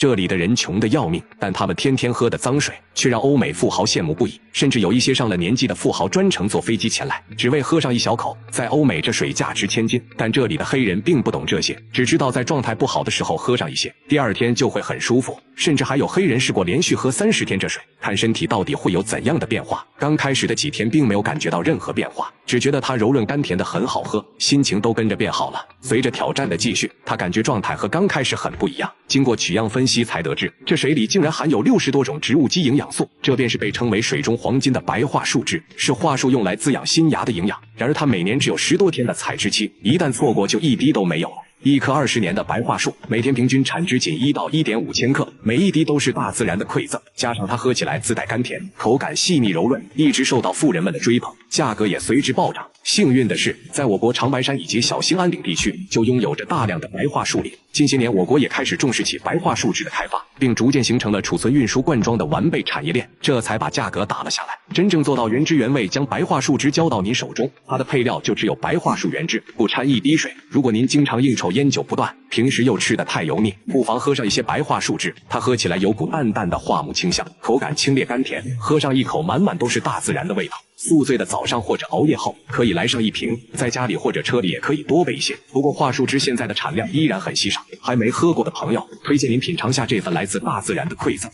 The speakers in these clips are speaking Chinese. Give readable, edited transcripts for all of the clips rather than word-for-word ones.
这里的人穷得要命，但他们天天喝的脏水却让欧美富豪羡慕不已，甚至有一些上了年纪的富豪专程坐飞机前来，只为喝上一小口。在欧美这水价值千金，但这里的黑人并不懂这些，只知道在状态不好的时候喝上一些，第二天就会很舒服。甚至还有黑人试过连续喝30天这水，看身体到底会有怎样的变化。刚开始的几天并没有感觉到任何变化，只觉得它柔润甘甜的很好喝，心情都跟着变好了。随着挑战的继续，他感觉状态和刚开始很不一样。经过取样分析才得知，这水里竟然含有60多种植物基营养素，这便是被称为水中黄金的白桦树脂，是桦树用来滋养新芽的营养。然而它每年只有10多天的采汁期，一旦错过就一滴都没有了。一棵20年的白桦树，每天平均产值仅1到1.5千克，每一滴都是大自然的馈赠。加上它喝起来自带甘甜，口感细腻柔润，一直受到富人们的追捧，价格也随之暴涨。幸运的是，在我国长白山以及小兴安岭地区就拥有着大量的白桦树林。近些年，我国也开始重视起白桦树脂的开发，并逐渐形成了储存、运输、灌装的完备产业链，这才把价格打了下来，真正做到原汁原味将白桦树脂交到您手中。它的配料就只有白桦树原汁，不掺一滴水。如果您经常应酬烟酒不断，平时又吃得太油腻，不妨喝上一些白桦树脂，它喝起来有股淡淡的桦木清香，口感清冽甘甜，喝上一口满满都是大自然的味道。宿醉的早上或者熬夜后可以来上一瓶，在家里或者车里也可以多备一些。不过桦树脂现在的产量依然很稀少，还没喝过的朋友推荐您品尝下这份来自大自然的馈赠。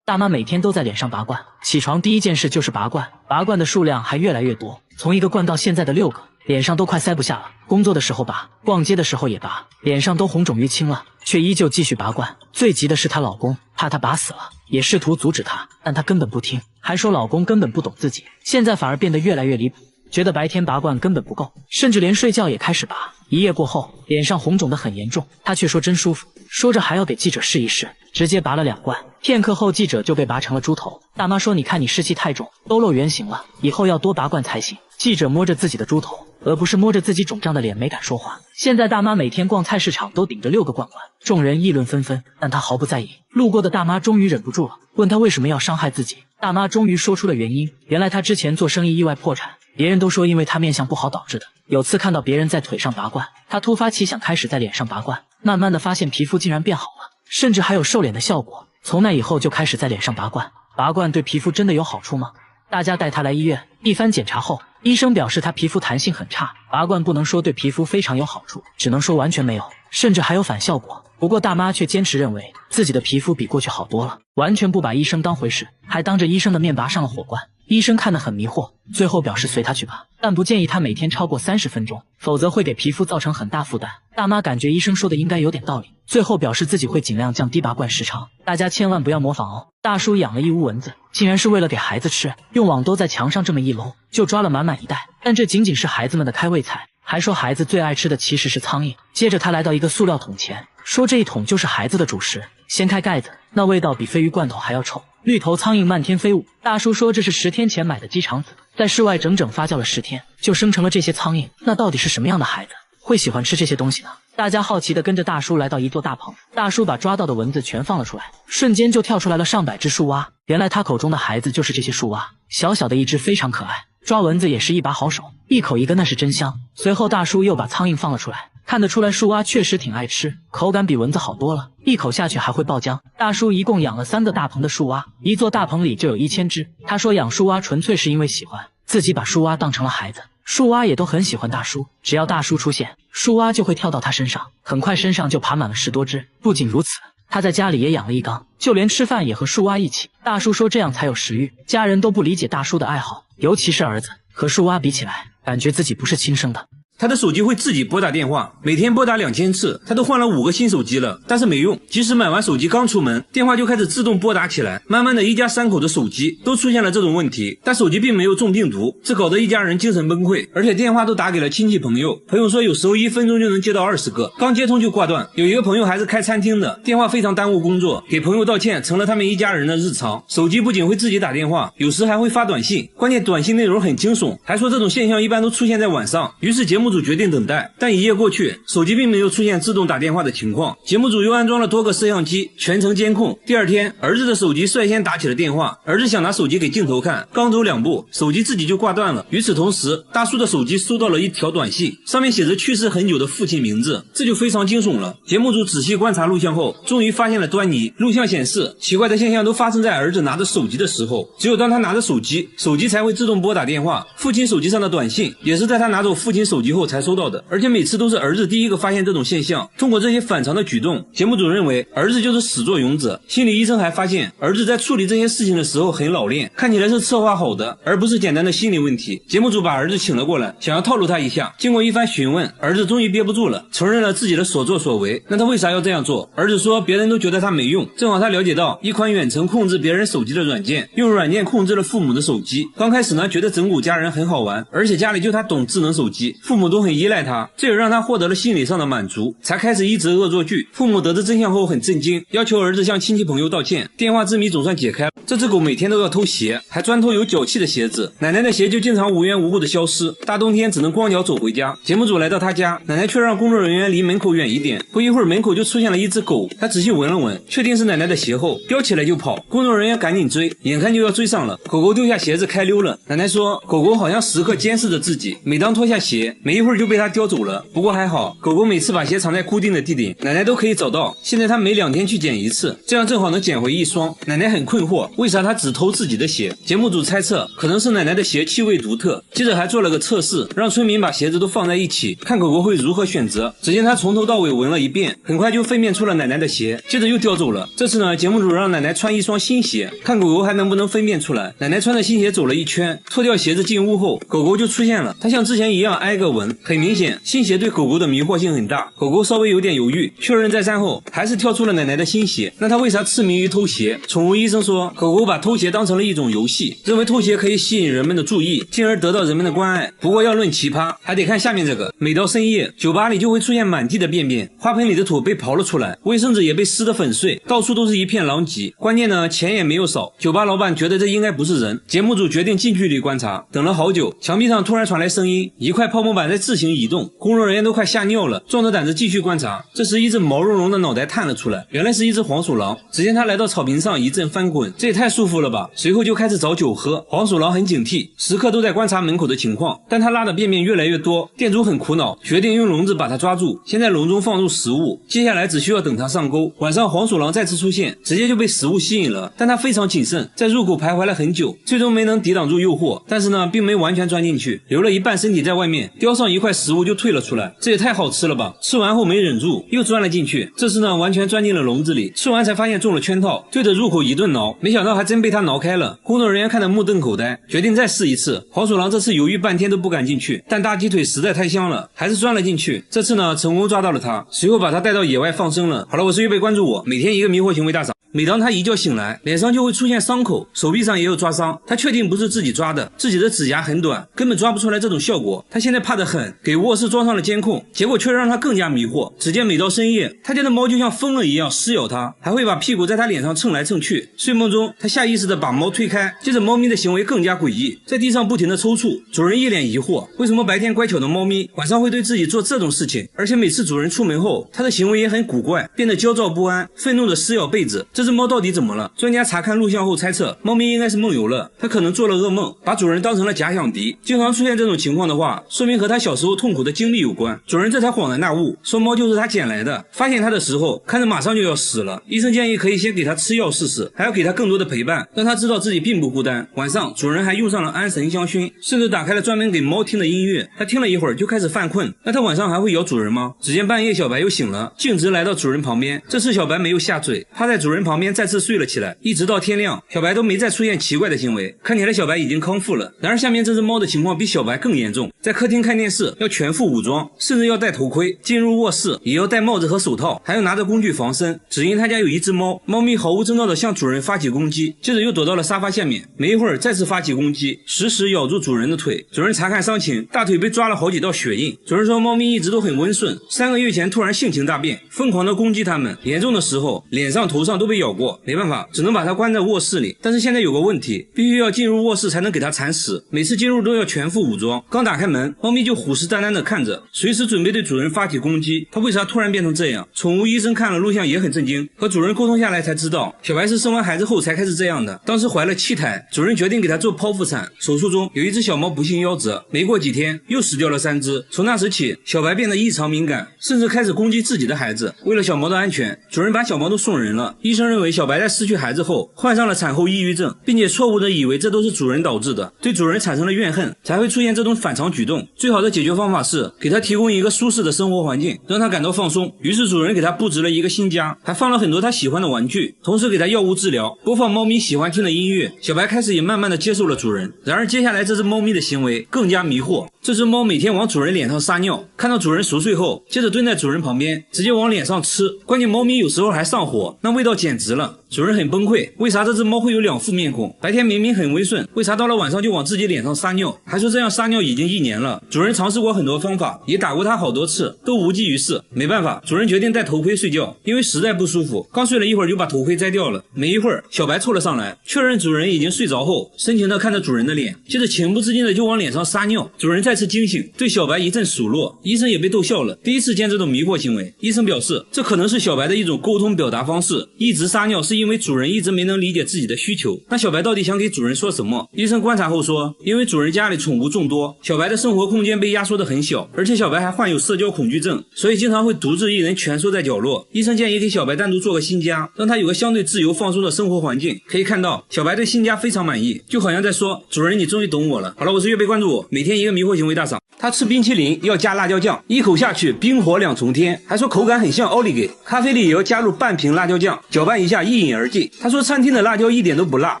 大妈每天都在脸上拔罐，起床第一件事就是拔罐，拔罐的数量还越来越多，从1个罐到现在的6个，脸上都快塞不下了。工作的时候拔，逛街的时候也拔，脸上都红肿淤青了，却依旧继续拔罐。最急的是她老公，怕她拔死了，也试图阻止她，但她根本不听，还说老公根本不懂自己。现在反而变得越来越离谱，觉得白天拔罐根本不够，甚至连睡觉也开始拔。一夜过后，脸上红肿得很严重，她却说真舒服，说着还要给记者试一试，直接拔了2罐。片刻后，记者就被拔成了猪头。大妈说：“你看你湿气太重，都露原形了，以后要多拔罐才行。”记者摸着自己的猪头，而不是摸着自己肿胀的脸，没敢说话。现在大妈每天逛菜市场都顶着6个罐罐，众人议论纷纷，但她毫不在意。路过的大妈终于忍不住了，问她为什么要伤害自己。大妈终于说出了原因，原来她之前做生意意外破产，别人都说因为她面相不好导致的。有次看到别人在腿上拔罐，她突发奇想开始在脸上拔罐，慢慢的发现皮肤竟然变好了，甚至还有瘦脸的效果。从那以后就开始在脸上拔罐。拔罐对皮肤真的有好处吗？大家带她来医院，一番检查后，医生表示她皮肤弹性很差，拔罐不能说对皮肤非常有好处，只能说完全没有，甚至还有反效果。不过大妈却坚持认为自己的皮肤比过去好多了，完全不把医生当回事，还当着医生的面拔上了火罐。医生看得很迷惑，最后表示随她去拔，但不建议她每天超过30分钟，否则会给皮肤造成很大负担。大妈感觉医生说的应该有点道理，最后表示自己会尽量降低拔罐时长，大家千万不要模仿哦。大叔养了一屋蚊子，竟然是为了给孩子吃，用网兜在墙上这么一搂，就抓了满满一袋。但这仅仅是孩子们的开胃菜，还说孩子最爱吃的其实是苍蝇。接着他来到一个塑料桶前，说这一桶就是孩子的主食。掀开盖子，那味道比鲱鱼罐头还要臭，绿头苍蝇漫天飞舞。大叔说这是10天前买的鸡肠子，在室外整整发酵了10天，就生成了这些苍蝇。那到底是什么样的孩子会喜欢吃这些东西呢？大家好奇地跟着大叔来到一座大棚，大叔把抓到的蚊子全放了出来，瞬间就跳出来了上百只树蛙。原来他口中的孩子就是这些树蛙，小小的一只非常可爱，抓蚊子也是一把好手，一口一个那是真香。随后大叔又把苍蝇放了出来，看得出来树蛙确实挺爱吃，口感比蚊子好多了，一口下去还会爆浆。大叔一共养了3个大棚的树蛙，一座大棚里就有1000只。他说养树蛙纯粹是因为喜欢，自己把树蛙当成了孩子，树蛙也都很喜欢大叔，只要大叔出现，树蛙就会跳到他身上，很快身上就爬满了10多只。不仅如此，他在家里也养了一缸，就连吃饭也和树蛙一起。大叔说这样才有食欲。家人都不理解大叔的爱好，尤其是儿子，和树蛙比起来，感觉自己不是亲生的。他的手机会自己拨打电话，每天拨打2000次，他都换了5个新手机了，但是没用。即使买完手机刚出门，电话就开始自动拨打起来。慢慢的，一家3口的手机都出现了这种问题，但手机并没有中病毒，这搞得一家人精神崩溃，而且电话都打给了亲戚朋友。朋友说有时候1分钟就能接到20个，刚接通就挂断。有一个朋友还是开餐厅的，电话非常耽误工作，给朋友道歉成了他们一家人的日常。手机不仅会自己打电话，有时还会发短信，关键短信内容很惊悚，还说这种现象一般都出现在晚上。于是节目目组决定等待，但一夜过去，手机并没有出现自动打电话的情况。节目组又安装了多个摄像机，全程监控。第二天，儿子的手机率先打起了电话，儿子想拿手机给镜头看，刚走2步，手机自己就挂断了。与此同时，大叔的手机收到了一条短信，上面写着去世很久的父亲名字，这就非常惊悚了。节目组仔细观察录像后，终于发现了端倪。录像显示，奇怪的现象都发生在儿子拿着手机的时候，只有当他拿着手机才会自动拨打电话。父亲手机上的短信也是在他拿走父亲手机后才收到的，而且每次都是儿子第一个发现这种现象。通过这些反常的举动，节目组认为儿子就是始作俑者。心理医生还发现，儿子在处理这些事情的时候很老练，看起来是策划好的，而不是简单的心理问题。节目组把儿子请了过来，想要套路他一下。经过一番询问，儿子终于憋不住了，承认了自己的所作所为。那他为啥要这样做？儿子说别人都觉得他没用，正好他了解到一款远程控制别人手机的软件，用软件控制了父母的手机。刚开始呢，觉得整蛊家人很好玩，而且家里就他懂智能手机，父母都很依赖他，这也让他获得了心理上的满足，才开始一直恶作剧。父母得知真相后很震惊，要求儿子向亲戚朋友道歉。电话之谜总算解开了，这只狗每天都要偷鞋，还专偷有脚气的鞋子。奶奶的鞋就经常无缘无故的消失，大冬天只能光脚走回家。节目组来到他家，奶奶却让工作人员离门口远一点。不一会儿，门口就出现了一只狗，他仔细闻了闻，确定是奶奶的鞋后，叼起来就跑。工作人员赶紧追，眼看就要追上了，狗狗丢下鞋子开溜了。奶奶说，狗狗好像时刻监视着自己，每当脱下鞋，没一会儿就被他叼走了。不过还好，狗狗每次把鞋藏在固定的地点，奶奶都可以找到。现在他每2天去捡一次，这样正好能捡回1双。奶奶很困惑，为啥他只偷自己的鞋？节目组猜测，可能是奶奶的鞋气味独特。接着还做了个测试，让村民把鞋子都放在一起，看狗狗会如何选择。只见他从头到尾闻了一遍，很快就分辨出了奶奶的鞋，接着又叼走了。这次呢，节目组让奶奶穿1双新鞋，看狗狗还能不能分辨出来。奶奶穿着新鞋走了一圈，脱掉鞋子进屋后，狗狗就出现了。它像之前一样挨个闻，很明显，新鞋对狗狗的迷惑性很大。狗狗稍微有点犹豫，确认再三后，还是挑出了奶奶的新鞋。那它为啥痴迷于偷鞋？宠物医生说，狗狗把偷鞋当成了一种游戏，认为偷鞋可以吸引人们的注意，进而得到人们的关爱。不过要论奇葩，还得看下面这个。每到深夜，酒吧里就会出现满地的便便，花盆里的土被刨了出来，卫生纸也被撕得粉碎，到处都是一片狼藉。关键呢，钱也没有少。酒吧老板觉得这应该不是人，节目组决定近距离观察。等了好久，墙壁上突然传来声音，一块泡沫板在自行移动，工作人员都快吓尿了，壮着胆子继续观察。这时一只毛茸茸的脑袋探了出来，原来是一只黄鼠狼。只见它来到草坪上一阵翻滚，这也太舒服了吧。随后就开始找酒喝。黄鼠狼很警惕，时刻都在观察门口的情况，但它拉的便便越来越多，店主很苦恼，决定用笼子把它抓住，先在笼中放入食物，接下来只需要等它上钩。晚上黄鼠狼再次出现，直接就被食物吸引了，但它非常谨慎，在入口徘徊了很久，最终没能抵挡住诱惑，但是呢，并没完全钻进去，留了一半身体在外面，叼上一块食物就退了出来。这也太好吃了吧，吃完后没忍住，又钻了进去，这次呢，完全钻进了笼子里，吃完才发现中了圈套，对着入口一顿挠，没想到还真被它挠开了。工作人员看得目瞪口呆，决定再试一次。黄鼠狼这次犹豫半天都不敢进去，但大鸡腿实在太香了，还是钻了进去。这次呢，成功抓到了它，随后把它带到野外放生了。好了，我是预备关注我，每天一个迷惑行为大赏。每当他一觉醒来，脸上就会出现伤口，手臂上也有抓伤。他确定不是自己抓的，自己的指甲很短，根本抓不出来这种效果。他现在怕得很，给卧室装上了监控，结果却让他更加迷惑。只见每到深夜，他家的猫就像疯了一样撕咬他，还会把屁股在他脸上蹭来蹭去。睡梦中，他下意识地把猫推开，接着猫咪的行为更加诡异，在地上不停地抽搐。主人一脸疑惑，为什么白天乖巧的猫咪晚上会对自己做这种事情？而且每次主人出门后，它的行为也很古怪，变得焦躁不安，愤怒地撕咬被子。这只猫到底怎么了？专家查看录像后猜测，猫咪应该是梦游了，它可能做了噩梦，把主人当成了假想敌。经常出现这种情况的话，说明和它小时候痛苦的经历有关。主人这才恍然大悟，说猫就是他捡来的。发现它的时候，看着马上就要死了，医生建议可以先给它吃药试试，还要给它更多的陪伴，让它知道自己并不孤单。晚上，主人还用上了安神香薰，甚至打开了专门给猫听的音乐。它听了一会儿就开始犯困，那它晚上还会咬主人吗？只见半夜小白又醒了，径直来到主人旁边。这次小白没有下嘴，趴在主人旁边再次睡了起来，一直到天亮，小白都没再出现奇怪的行为，看起来小白已经康复了。然而下面这只猫的情况比小白更严重，在客厅看电视要全副武装，甚至要戴头盔，进入卧室也要戴帽子和手套，还要拿着工具防身。只因他家有一只猫，猫咪毫无征兆地向主人发起攻击，接着又躲到了沙发下面，没一会儿再次发起攻击，时时咬住主人的腿。主人查看伤情，大腿被抓了好几道血印。主人说猫咪一直都很温顺，3个月前突然性情大变，疯狂地攻击他们，严重的时候脸上头上都被咬过，没办法，只能把它关在卧室里。但是现在有个问题，必须要进入卧室才能给它铲屎，每次进入都要全副武装。刚打开门，猫咪就虎视眈眈地看着，随时准备对主人发起攻击。它为啥突然变成这样？宠物医生看了录像也很震惊，和主人沟通下来才知道，小白是生完孩子后才开始这样的。当时怀了7胎，主人决定给它做剖腹产，手术中有一只小猫不幸夭折，没过几天又死掉了3只。从那时起，小白变得异常敏感，甚至开始攻击自己的孩子。为了小猫的安全，主人把小猫都送人了。医生认为小白在失去孩子后患上了产后抑郁症，并且错误地以为这都是主人导致的，对主人产生了怨恨，才会出现这种反常举动。最好的解决方法是给他提供一个舒适的生活环境，让他感到放松。于是主人给他布置了一个新家，还放了很多他喜欢的玩具，同时给他药物治疗，播放猫咪喜欢听的音乐。小白开始也慢慢地接受了主人。然而接下来这只猫咪的行为更加迷惑。这只猫每天往主人脸上撒尿，看到主人熟睡后，接着蹲在主人旁边，直接往脸上吃。关键猫咪有时候还上火，那味道简直了。主人很崩溃，为啥这只猫会有2副面孔？白天明明很温顺，为啥到了晚上就往自己脸上撒尿？还说这样撒尿已经1年了。主人尝试过很多方法，也打过它好多次，都无济于事。没办法，主人决定戴头盔睡觉，因为实在不舒服。刚睡了一会儿就把头盔摘掉了。没一会儿，小白凑了上来，确认主人已经睡着后，深情地看着主人的脸，接着情不自禁的就往脸上撒尿。主人再次惊醒，对小白一阵数落，医生也被逗笑了。第一次见这种迷惑行为，医生表示这可能是小白的一种沟通表达方式，一直撒尿是因为主人一直没能理解自己的需求。那小白到底想给主人说什么？医生观察后说，因为主人家里宠物众多，小白的生活空间被压缩得很小，而且小白还患有社交恐惧症，所以经常会独自一人蜷缩在角落。医生建议给小白单独做个新家，让他有个相对自由放松的生活环境。可以看到小白对新家非常满意，就好像在说，主人你终于懂我了。好了，我是月贝，关注我，每天一个迷惑行为大赏。他吃冰淇淋要加辣椒酱，一口下去冰火2重天，还说口感很像奥利给。咖啡里也要加入半瓶辣椒酱，搅拌一下一饮而尽。他说餐厅的辣椒一点都不辣，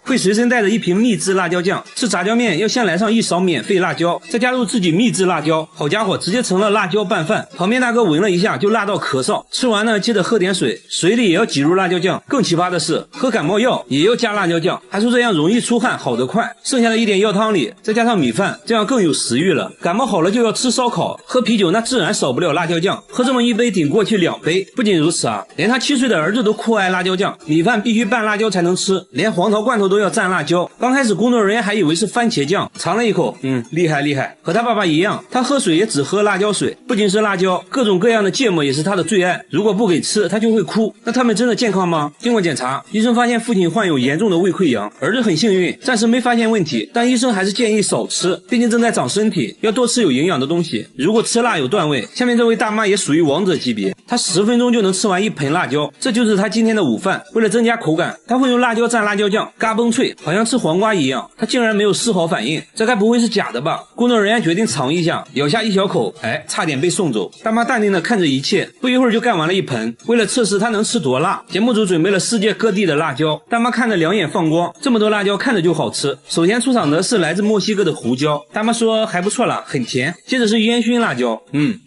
会随身带着一瓶秘制辣椒酱。吃炸酱面要先来上1勺免费辣椒，再加入自己秘制辣椒。好家伙，直接成了辣椒拌饭。旁边大哥闻了一下就辣到咳嗽，吃完呢接着喝点水，水里也要挤入辣椒酱。更奇葩的是，喝感冒药也要加辣椒酱，还说这样容易出汗，好得快。剩下的一点药汤里再加上米饭，这样更有食欲了。感冒好了就要吃烧烤，喝啤酒那自然少不了辣椒酱，喝这么一杯顶过去2杯。不仅如此啊，连他7岁的儿子都酷爱辣椒酱，米饭必须拌辣椒才能吃，连黄桃罐头都要蘸辣椒。刚开始工作人员还以为是番茄酱，尝了一口，厉害厉害。和他爸爸一样，他喝水也只喝辣椒水，不仅是辣椒，各种各样的芥末也是他的最爱，如果不给吃他就会哭。那他们真的健康吗？经过检查，医生发现父亲患有严重的胃溃疡，儿子很幸运，暂时没发现问题，但医生还是建议少吃，毕竟正在长身体，要多吃有营养的东西。如果吃辣有段位，下面这位大妈也属于王者级别，她10分钟就能吃完1盆辣椒，这就是她今天的午饭。为了增加口感，她会用辣椒蘸辣椒酱，嘎嘣脆，好像吃黄瓜一样。她竟然没有丝毫反应，这该不会是假的吧？工作人员决定尝一下，咬下1小口，差点被送走。大妈淡定地看着一切，不一会儿就干完了1盆。为了测试她能吃多辣，节目组准备了世界各地的辣椒，大妈看着两眼放光，这么多辣椒看着就好吃。首先出场的是来自墨西哥的胡椒，大妈说还不错啦，很甜。接着是烟熏辣椒，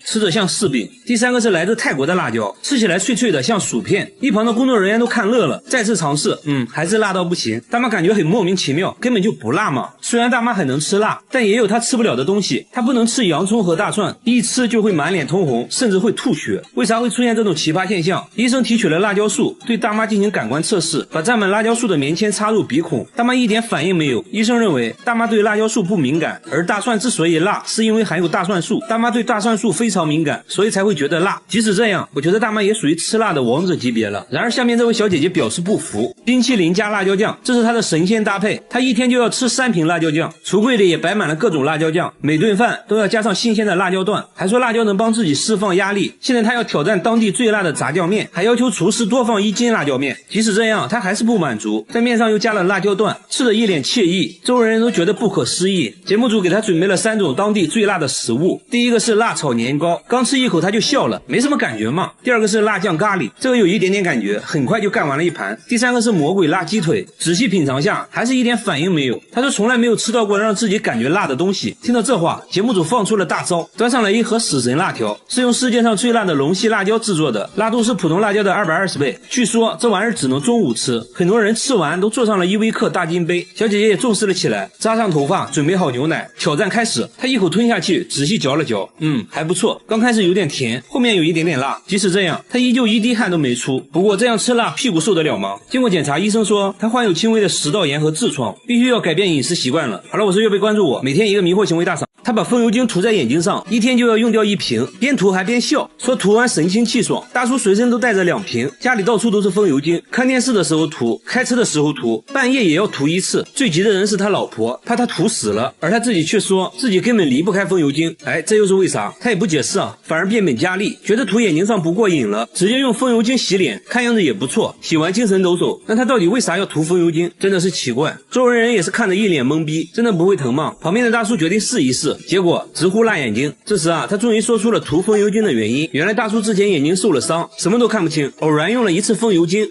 吃着像柿饼。第3个是来自泰国的辣椒，吃起来脆脆的像薯片。一旁的工作人员都看乐了，再次尝试，还是辣到不行。大妈感觉很莫名其妙，根本就不辣嘛。虽然大妈很能吃辣，但也有她吃不了的东西，她不能吃洋葱和大蒜，一吃就会满脸通红，甚至会吐血。为啥会出现这种奇葩现象？医生提取了辣椒素，对大妈进行感官测试，把沾满辣椒素的棉签插入鼻孔，大妈一点反应没有。医生认为大妈对辣椒素不敏感，而大蒜之所以辣，是因为含有大蒜素，大妈对大蒜素非常敏感，所以才会觉得辣。即使这样，我觉得大妈也属于吃辣的王者级别了。然而下面这位小姐姐表示不服，冰淇淋加辣椒酱，这是她的神仙搭配，她一天就要吃3瓶辣椒酱，橱柜里也摆满了各种辣椒酱，每顿饭都要加上新鲜的辣椒段，还说辣椒能帮自己释放压力。现在她要挑战当地最辣的炸酱面，还要求厨师多放1斤辣椒面。即使这样，她还是不满足，在面上又加了辣椒段，吃得一脸惬意，周围人都觉得不可思议。节目组给她准备了3种当地最辣的食物，第一个是辣炒年糕，刚吃一口她就笑了，没什么感觉嘛。第2个是辣酱咖喱，这个有一点点感觉，很快就干完了1盘。第3个是魔鬼辣鸡腿，仔细品尝下还是一点反应没有。她说从来没有吃到过让自己感觉辣的东西。听到这话，节目组放出了大招，端上来一盒死神辣条，是用世界上最辣的龙息辣椒制作的，辣度是普通辣椒的220倍。据说这玩意儿只能中午吃，很多人吃完都坐上了依维柯大金杯。小姐姐也重视了起来，扎上头发，准备好牛奶，挑战开始。她一口吞下去，仔细嚼了嚼，还不错。刚开始有点甜，后面有一点点辣，即使这样，他依旧一滴汗都没出。不过这样吃辣，屁股受得了吗？经过检查，医生说他患有轻微的食道炎和痔疮，必须要改变饮食习惯了。好了，我是月贝，关注我，每天一个迷惑行为大赏。他把风油精涂在眼睛上，一天就要用掉1瓶，边涂还边笑，说涂完神清气爽。大叔随身都带着2瓶，家里到处都是风油精，看电视的时候涂，开车的时候涂，半夜也要涂1次。最急的人是他老婆，怕他涂死了，而他自己却说自己根本离不开风油精。这又是为啥？他也不解释啊，反而变本加厉，觉得涂眼睛上不过瘾了，直接用风油精洗脸，看样子也不错，洗完精神抖擞。那他到底为啥要涂风油精？真的是奇怪。周围人也是看得一脸懵逼，真的不会疼吗？旁边的大叔决定试一试，结果直呼辣眼睛。这时他终于说出了涂风油精的原因。原来大叔之前眼睛受了伤，什么都看不清，偶然用了1次风油精，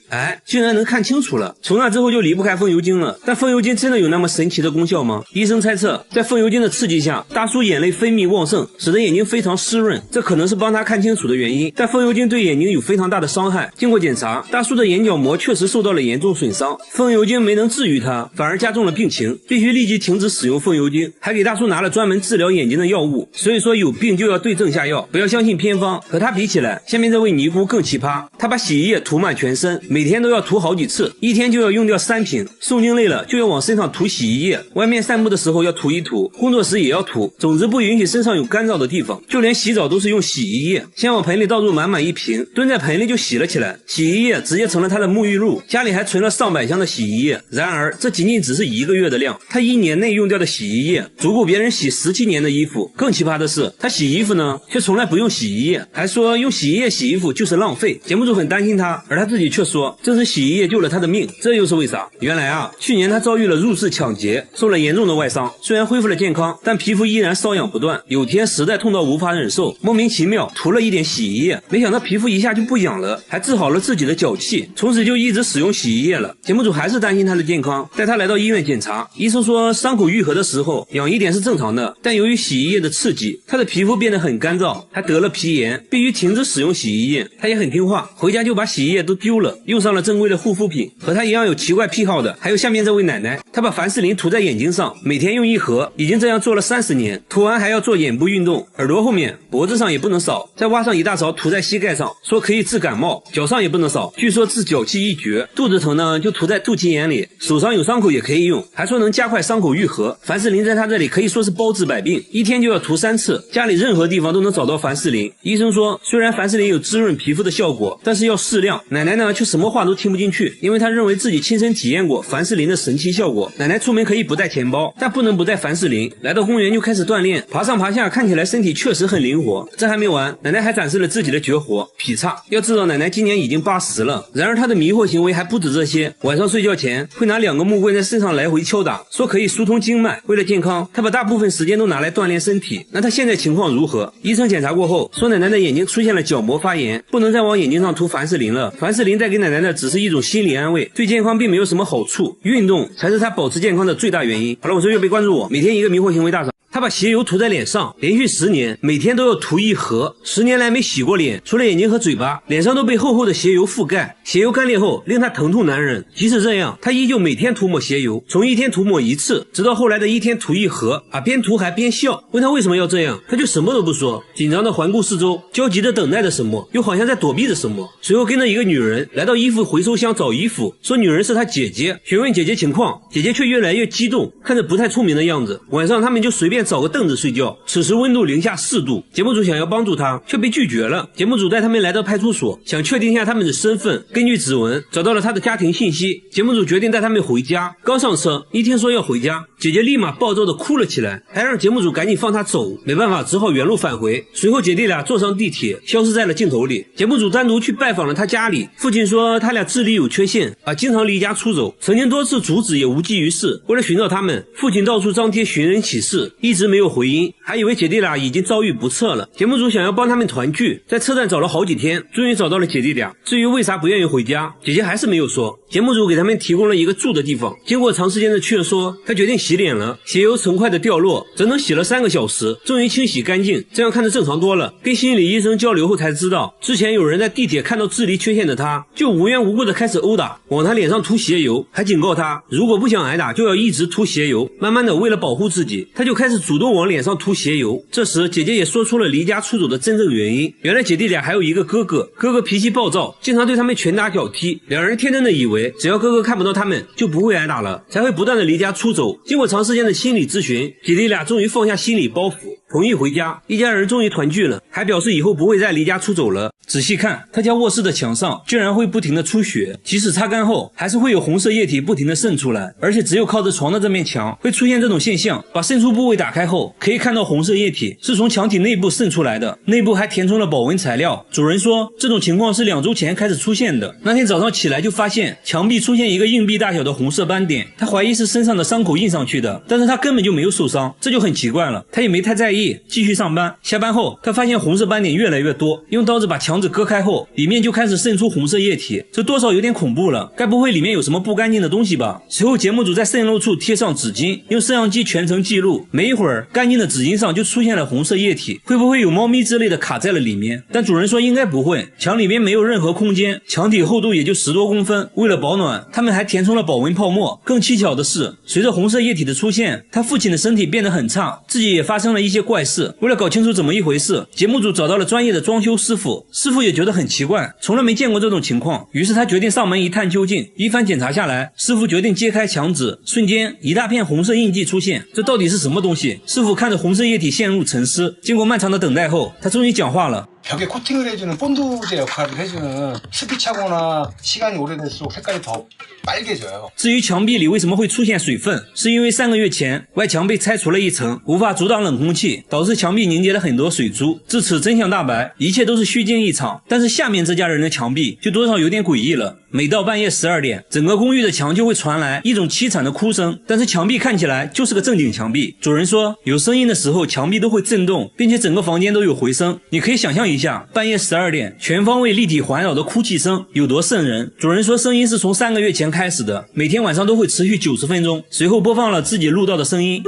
竟然能看清楚了。从那之后就离不开风油精了。但风油精真的有那么神奇的功效吗？医生猜测，在风油精的刺激下，大叔眼泪分泌旺盛，使得眼睛非常湿润，这可能是帮他看清楚的原因。但风油精对眼睛有非常大的伤害。经过检查，大叔的眼角膜确实受到了严重损伤，风油精没能治愈他，反而加重了病情，必须立即停止使用风油精，还给大叔拿了专门治疗眼睛的药物。所以说有病就要对症下药，不要相信偏方。和他比起来，下面这位尼姑更奇葩，他把洗衣液涂满全身，每天都要涂好几次，一天就要用掉3瓶。诵经累了就要往身上涂洗衣液，外面散步的时候要涂一涂，工作时也要涂，总之不允许身上有干燥的地方。就连洗澡都是用洗衣液，先往盆里倒入满满1瓶，蹲在盆里就洗了起来，洗衣液直接成了他的沐浴露，家里还存了上百箱的洗衣液。然而这仅仅只是1个月的量，他1年内用掉的洗衣液足够别人洗17年的衣服。更奇葩的是，他洗衣服呢却从来不用洗衣液，还说用洗衣液洗衣服就是浪费。节目组很担心他，而他自己却说正是洗衣液救了他的命。这又是为啥？原来去年他遭遇了入室抢劫，受了严重的外伤，虽然恢复了健康，但皮肤依然瘙痒不断。有天实在痛到无法忍受，莫名其妙涂了一点洗衣液，没想到皮肤一下就不痒了，还治好了自己的脚气，从此就一直使用洗衣液了。节目组还是担心他的健康，带他来到医院检查，医生说伤口愈合的时候痒一点是正常的，但由于洗衣液的刺激，他的皮肤变得很干燥，还得了皮炎，必须停止使用洗衣液。他也很听话，回家就把洗衣液都丢了，用上了正规的护肤品。和他一样有奇怪癖好的还有下面这位奶奶，她把凡士林涂在眼睛上，每天用1盒，已经这样做了30年，涂完还要做眼部运动，耳朵后面脖子上也不能少，再挖上一大勺涂在膝盖上，说可以治感冒，脚上也不能少，据说治脚气一绝。肚子疼呢就涂在肚脐眼里，手上有伤口也可以用，还说能加快伤口愈合。凡士林在他这里可以说是包治百病，一天就要涂3次，家里任何地方都能找到凡士林。医生说虽然凡士林有滋润皮肤的效果，但是要适量。奶奶呢却什么话都听不进去，因为她认为自己亲身体验过凡士林的神奇效果。奶奶出门可以不带钱包，但不能不带凡士林。来到公园就开始锻炼，爬上爬下，看起来身体确实很灵活。这还没完，奶奶还展示了自己的绝活劈叉。要知道奶奶今年已经80了，然而她的迷惑行为还不止这些。晚上睡觉前会拿2个木棍在身上来回敲打，说可以疏通经脉。为了健康，她把大部分时间都拿来锻炼身体。那她现在情况如何？医生检查过后说奶奶的眼睛出现了角膜发炎，不能再往眼睛上涂凡士林了。凡士林带给奶奶的只是一种心理安慰，对健康并没有什么好处，运动才是她保持健康的最大原因。好了，我是月贝，关注我，每天一个迷惑行为大赏。他把鞋油涂在脸上，连续10年，每天都要涂1盒。10年来没洗过脸，除了眼睛和嘴巴，脸上都被厚厚的鞋油覆盖。鞋油干裂后，令他疼痛难忍。即使这样，他依旧每天涂抹鞋油，从1天涂抹1次，直到后来的1天涂1盒。边涂还边笑。问他为什么要这样，他就什么都不说，紧张的环顾四周，焦急的等待着什么，又好像在躲避着什么。随后跟着一个女人来到衣服回收箱找衣服，说女人是他姐姐，询问姐姐情况，姐姐却越来越激动，看着不太聪明的样子。晚上他们就随便找个凳子睡觉，此时温度零下4度。节目组想要帮助他，却被拒绝了。节目组带他们来到派出所，想确定一下他们的身份。根据指纹找到了他的家庭信息，节目组决定带他们回家。刚上车，一听说要回家，姐姐立马暴躁的哭了起来，还让节目组赶紧放她走。没办法，只好原路返回。随后姐弟俩坐上地铁，消失在了镜头里。节目组单独去拜访了他家里，父亲说他俩智力有缺陷，经常离家出走，曾经多次阻止也无济于事。为了寻找他们，父亲到处张贴寻人启事，一直没有回音，还以为姐弟俩已经遭遇不测了。节目组想要帮他们团聚，在车站找了好几天，终于找到了姐弟俩。至于为啥不愿意回家，姐姐还是没有说。节目组给他们提供了一个住的地方，经过长时间的劝说，他决定洗脸了。鞋油成块的掉落，整整洗了3个小时，终于清洗干净，这样看着正常多了。跟心理医生交流后才知道，之前有人在地铁看到智力缺陷的他，就无缘无故的开始殴打，往他脸上涂鞋油，还警告他如果不想挨打就要一直涂鞋油。慢慢的，为了保护自己，他就开始始主动往脸上涂鞋油。这时姐姐也说出了离家出走的真正原因，原来姐弟俩还有一个哥哥，哥哥脾气暴躁，经常对他们拳打脚踢，两人天真的以为只要哥哥看不到他们就不会挨打了，才会不断的离家出走。经过长时间的心理咨询，姐弟俩终于放下心理包袱，同意回家，一家人终于团聚了，还表示以后不会再离家出走了。仔细看，他家卧室的墙上居然会不停的出血，即使擦干后还是会有红色液体不停的渗出来，而且只有靠着床的这面墙会出现这种现象。把渗出部位打开后，可以看到红色液体是从墙体内部渗出来的，内部还填充了保温材料。主人说这种情况是2周前开始出现的，那天早上起来就发现墙壁出现一个硬币大小的红色斑点，他怀疑是身上的伤口印上去的，但是他根本就没有受伤，这就很奇怪了。他也没太在意，继续上班。下班后他发现红色斑点越来越多，用刀子把墙纸割开后，里面就开始渗出红色液体，这多少有点恐怖了，该不会里面有什么不干净的东西吧？随后节目组在渗漏处贴上纸巾，用摄像机全程记录，没一会儿干净的纸巾上就出现了红色液体，会不会有猫咪之类的卡在了里面？但主人说应该不会，墙里面没有任何空间，墙体厚度也就10多公分，为了保暖他们还填充了保温泡沫。更蹊跷的是，随着红色液体的出现，他父亲的身体变得很差，自己也发生了一些怪事。为了搞清楚怎么一回事，节目组找到了专业的装修师傅，师傅也觉得很奇怪，从来没见过这种情况，于是他决定上门一探究竟。一番检查下来，师傅决定揭开墙纸，瞬间一大片红色印记出现，这到底是什么东西？师傅看着红色液体陷入沉思，经过漫长的等待后，他终于讲话了。 벽에 코팅을 해주는 본드제 역할을 해주는 습기 차거나 시간이 오래될수록 색깔이 더 빨개져요. 至于墙壁里为什么会出现水分，是因为3个月前外墙被拆除了一层，无法阻挡冷空气，导致墙壁凝结了很多水珠。至此真相大白，一切都是虚惊一场。但是下面这家人的墙壁就多少有点诡异了。每到半夜12点，整个公寓的墙就会传来一种凄惨的哭声，但是墙壁看起来就是个正经墙壁。主人说，有声音的时候墙壁都会震动，并且整个房间都有回声。你可以想象一下，半夜12点，全方位立体环绕的哭泣声有多瘆人。主人说，声音是从3个月前开始的，每天晚上都会持续90分钟。随后播放了自己录到的声音。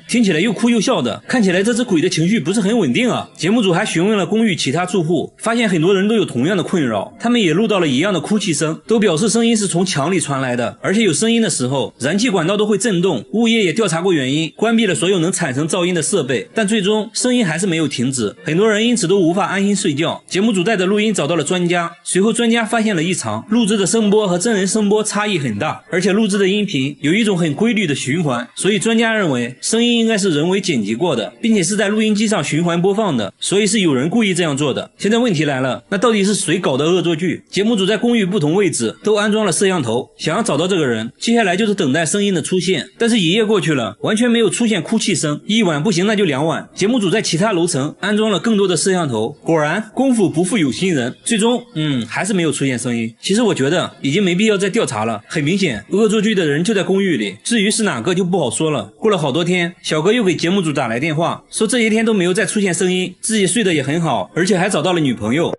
听起来又哭又笑的，看起来这只鬼的情绪不是很稳定啊。节目组还询问了公寓其他住户，发现很多人都有同样的困扰，他们也录到了一样的哭泣声，都表示声音是从墙里传来的，而且有声音的时候，燃气管道都会震动。物业也调查过原因，关闭了所有能产生噪音的设备，但最终声音还是没有停止，很多人因此都无法安心睡觉。节目组带着录音找到了专家，随后专家发现了异常，录制的声波和真人声波差异很大，而且录制的音频有一种很规律的循环，所以专家认为声音应该是人为剪辑过的，并且是在录音机上循环播放的，所以是有人故意这样做的。现在问题来了，那到底是谁搞的恶作剧？节目组在公寓不同位置都安装了摄像头，想要找到这个人，接下来就是等待声音的出现。但是一夜过去了，完全没有出现哭泣声，一晚不行那就2晚。节目组在其他楼层安装了更多的摄像头，果然功夫不负有心人，最终还是没有出现声音。其实我觉得已经没必要再调查了，很明显恶作剧的人就在公寓里，至于是哪个就不好说了。过了好多天，小哥又给节目组打来电话，说这些天都没有再出现声音，自己睡得也很好，而且还找到了女朋友。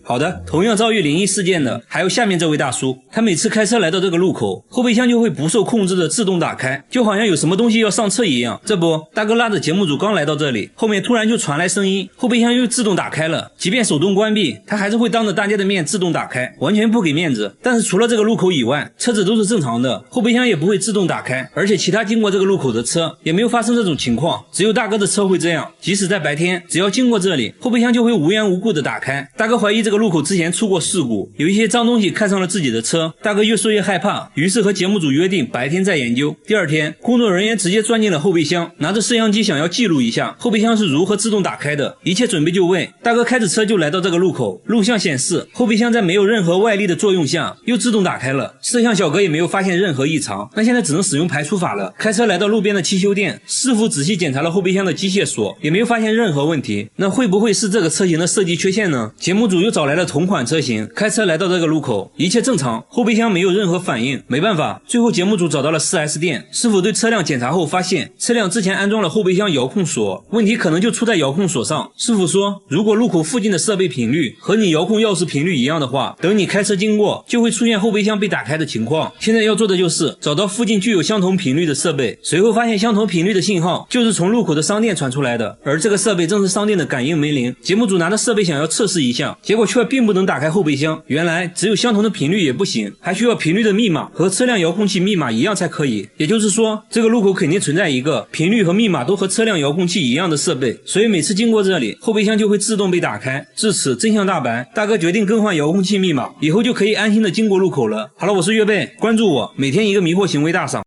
好的。同样遭遇灵异事件的还有下面这位大叔，他每次开车来到这个路口，后备箱就会不受控制的自动打开，就好像有什么东西要上车一样。这不，大哥拉着节目组刚来到这里，后面突然就传来声音，后备箱又自动打开了，即便手动关闭，他还是会当着大家的面自动打开，完全不给面子。但是除了这个路口以外，车子都是正常的，后备箱也不会自动打开，而且其他经过这个路口的车也没有发生这种情况，只有大哥的车会这样。即使在白天，只要经过这里，后备箱就会无缘无故的打开。大哥怀疑这个路口之前出过事故，有一些脏东西看上了自己的车，大哥越说越害怕，于是和节目组约定白天再研究。第二天，工作人员直接钻进了后备箱，拿着摄像机想要记录一下后备箱是如何自动打开的。一切准备就位，大哥开着车就来到这个路口，录像显示后备箱在没有任何外力的作用下又自动打开了，摄像小哥也没有发现任何异常。那现在只能使用排除法了。开车来到路边的汽修店，师傅仔细检查了后备箱的机械锁，也没有发现任何问题。那会不会是这个车型的设计缺陷呢？节目组又找来了同款车型，开车来到这个路口，一切正常，后备箱没有任何反应。没办法，最后节目组找到了 4S 店，师傅对车辆检查后发现车辆之前安装了后备箱遥控锁，问题可能就出在遥控锁上。师傅说，如果路口附近的设备频率和你遥控钥匙频率一样的话，等你开车经过就会出现后备箱被打开的情况。现在要做的就是找到附近具有相同频率的设备，随后发现相同频率的信号就是从路口的商店传出来的，而这个设备正是商店的感应门铃。节目组拿着设备想要测试一项，结果却并不能打开后备箱。原来只有相同的频率也不行，还需要频率的密码和车辆遥控器密码一样才可以。也就是说，这个路口肯定存在一个频率和密码都和车辆遥控器一样的设备，所以每次经过这里，后备箱就会自动被打开。至此真相大白，大哥决定更换遥控器密码，以后就可以安心的经过路口了。好了，我是月贝，关注我，每天一个迷惑行为大赏。